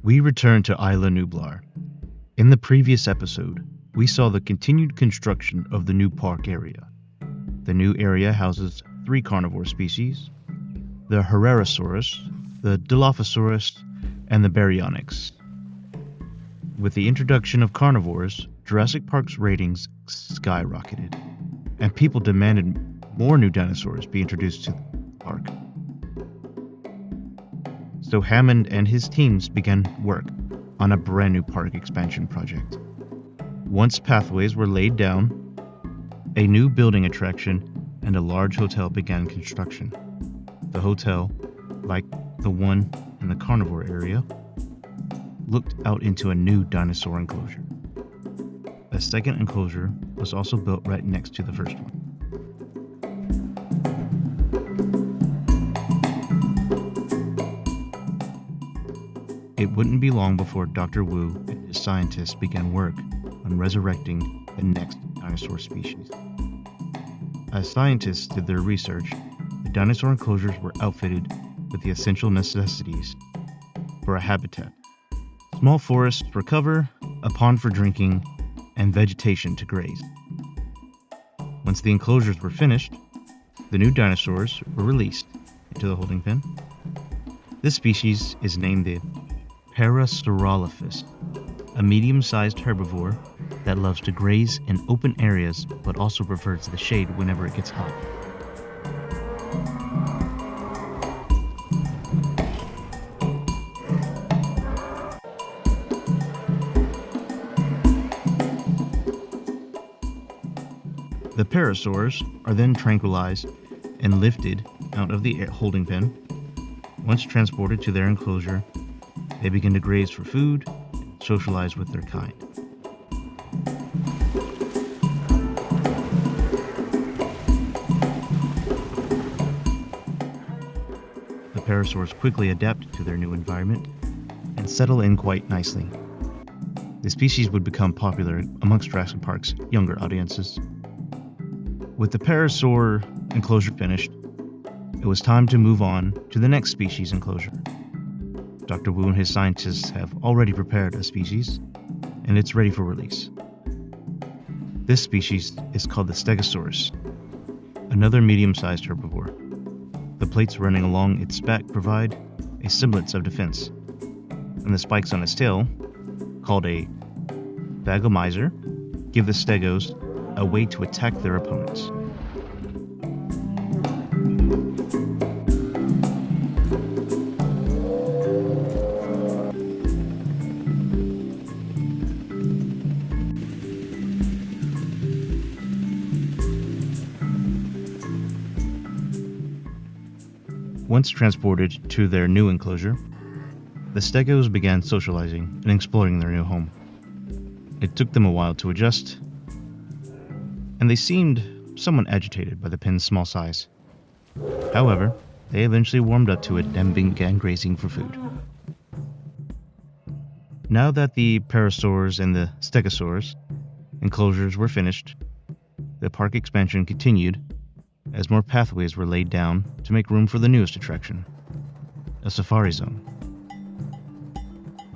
We return to Isla Nublar. In the previous episode, we saw the continued construction of the new park area. The new area houses 3 carnivore species, the Herrerasaurus, the Dilophosaurus, and the Baryonyx. With the introduction of carnivores, Jurassic Park's ratings skyrocketed, and people demanded more new dinosaurs be introduced to the park. So Hammond and his teams began work on a brand new park expansion project. Once pathways were laid down, a new building attraction and a large hotel began construction. The hotel, like the one in the carnivore area, looked out into a new dinosaur enclosure. A second enclosure was also built right next to the first one. It wouldn't be long before Dr. Wu and his scientists began work on resurrecting the next dinosaur species. As scientists did their research, the dinosaur enclosures were outfitted with the essential necessities for a habitat: small forests for cover, a pond for drinking, and vegetation to graze. Once the enclosures were finished, the new dinosaurs were released into the holding pen. This species is named the Parasaurolophus, a medium-sized herbivore that loves to graze in open areas but also prefers the shade whenever it gets hot. The parasaurs are then tranquilized and lifted out of the holding pen. Once transported to their enclosure, they begin to graze for food and socialize with their kind. The parasaurs quickly adapt to their new environment and settle in quite nicely. The species would become popular amongst Jurassic Park's younger audiences. With the parasaur enclosure finished, it was time to move on to the next species enclosure. Dr. Wu and his scientists have already prepared a species, and it's ready for release. This species is called the Stegosaurus, another medium-sized herbivore. The plates running along its back provide a semblance of defense, and the spikes on its tail, called a vagomizer, give the stegos a way to attack their opponents. Once transported to their new enclosure, the stegos began socializing and exploring their new home. It took them a while to adjust, and they seemed somewhat agitated by the pen's small size. However, they eventually warmed up to it and began grazing for food. Now that the parasaurs and the stegosaurs enclosures were finished, the park expansion continued as more pathways were laid down to make room for the newest attraction, a safari zone.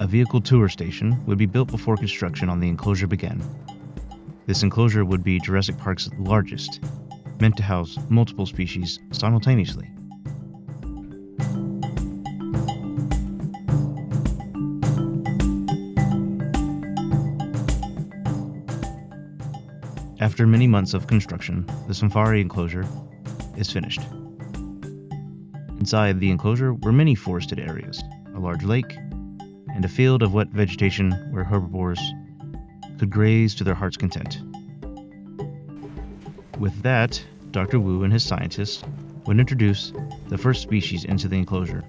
A vehicle tour station would be built before construction on the enclosure began. This enclosure would be Jurassic Park's largest, meant to house multiple species simultaneously. After many months of construction, the safari enclosure is finished. Inside the enclosure were many forested areas, a large lake, and a field of wet vegetation where herbivores could graze to their heart's content. With that, Dr. Wu and his scientists would introduce the first species into the enclosure,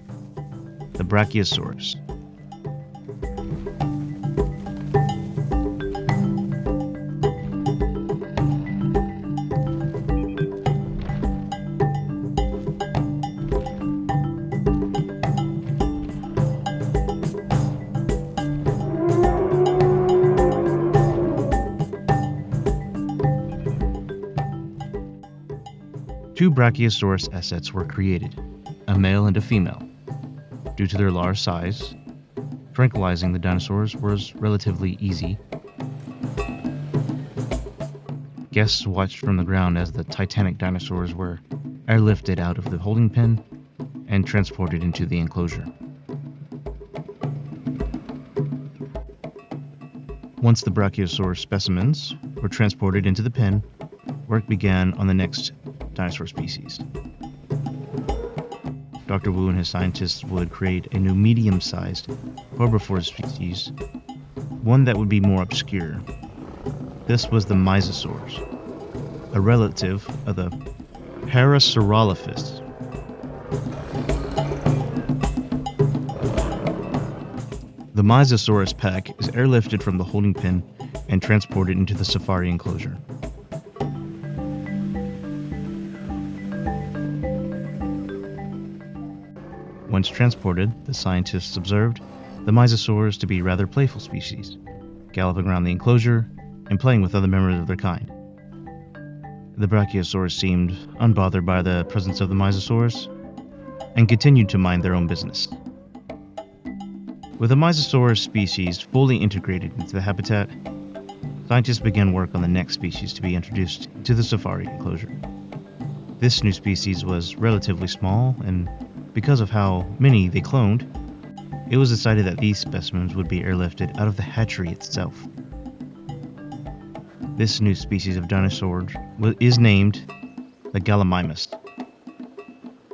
the Brachiosaurus. Two Brachiosaurus assets were created, a male and a female. Due to their large size, Tranquilizing the dinosaurs was relatively easy. Guests watched from the ground as the titanic dinosaurs were airlifted out of the holding pen and transported into the enclosure. Once the Brachiosaurus specimens were transported into the pen, work began on the next dinosaur species. Dr. Wu and his scientists would create a new medium-sized herbivore species, one that would be more obscure. This was the Mysosaurs, a relative of the Parasaurolophus. The Mysosaurus pack is airlifted from the holding pen and transported into the safari enclosure. Once transported, the scientists observed the Mysosaurs to be rather playful species, galloping around the enclosure and playing with other members of their kind. The Brachiosaurs seemed unbothered by the presence of the Mysosaurs and continued to mind their own business. With the Mysosaurus species fully integrated into the habitat, scientists began work on the next species to be introduced to the safari enclosure. This new species was relatively small, and because of how many they cloned, it was decided that these specimens would be airlifted out of the hatchery itself. This new species of dinosaur is named the Gallimimus.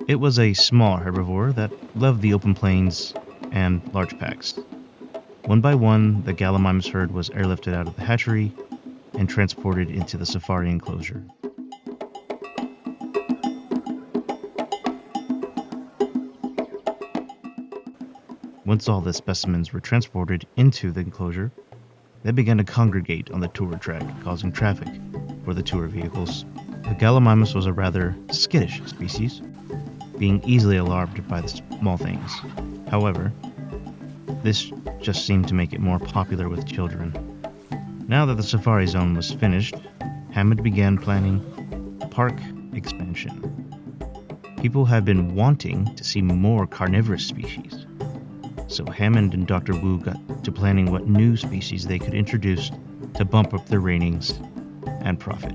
It was a small herbivore that loved the open plains and large packs. One by one, the Gallimimus herd was airlifted out of the hatchery and transported into the safari enclosure. Once all the specimens were transported into the enclosure, they began to congregate on the tour track, causing traffic for the tour vehicles. The Gallimimus was a rather skittish species, being easily alarmed by the small things. However, this just seemed to make it more popular with children. Now that the safari zone was finished, Hammond began planning park expansion. People had been wanting to see more carnivorous species, so Hammond and Dr. Wu got to planning what new species they could introduce to bump up their ratings and profit.